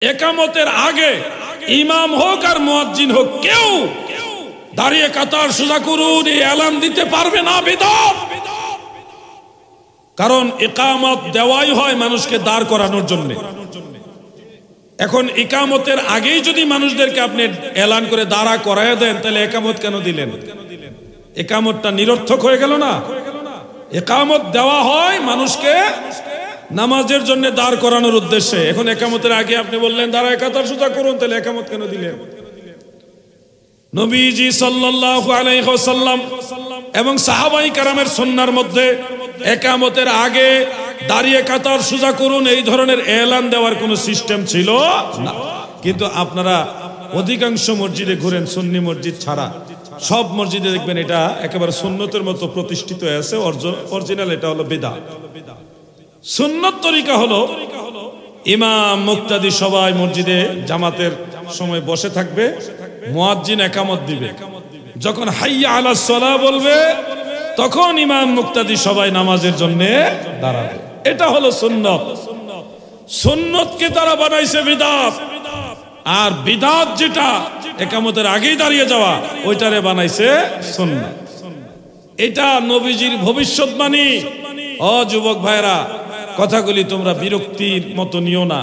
একামতের আগে ইমাম হোক আর মুয়াজ্জিন হোক কেউ দাঁড়িয়ে কাতার সোজা করুন এই এলান দিতে পারবে না, বিদআত। কারণ ইকামত দেওয়াই হয় মানুষকে দাঁড় করানোর জন্য। এখন ইকামতের আগেই যদি মানুষদেরকে আপনি এলান করে দাঁড়া করায় দেন, তাহলে একামত কেন দিলেন? একামতটা নিরর্থক হয়ে গেল না? একামত দেওয়া হয় মানুষকে নামাজের জন্য দাঁড় করানোর উদ্দেশ্যে। এখন একামতের আগে আপনি বললেন দাঁড়ায় কাতার সোজা করুন, তাহলে একামত কেন দিলেন? নবীজি সাল্লাল্লাহু আলাইহি ওয়াসাল্লাম এবং সাহাবায়ে কেরামের সুন্নাহর মধ্যে একামতের আগে দাঁড়িয়ে কাতার সোজা করুন এই ধরনের এলান দেওয়ার কোনো সিস্টেম ছিল না। কিন্তু আপনারা অধিকাংশ মসজিদে ঘুরেন, সুন্নি মসজিদ ছাড়া সব মসজিদে দেখবেন এটা একেবারে সুন্নতের মতো প্রতিষ্ঠিত হয়েছে। অরিজিনাল এটা হলো বিদআত। সুন্নত তরিকা হলো ইমাম মুক্তাদি সবাই মসজিদে জামাতের সময় বসে থাকবে, মুয়াজ্জিন একামত দিবে, যখন হাইয়া আলাস সালাহ বলবে তখন ইমাম মুক্তাদি সবাই নামাজের জন্য দাঁড়াবে। এটা হলো সুন্নত। সুন্নতকে তারা বানাইছে বিদআত, আর বিদআত যেটা একামতের আগেই দাঁড়িয়ে যাওয়া ওইটারে বানাইছে সুন্নাত। এটা নবীজির ভবিষ্যৎবাণী। ও যুবক ভাইরা, কথাগুলি তোমরা বিরক্তির মতো নিও না।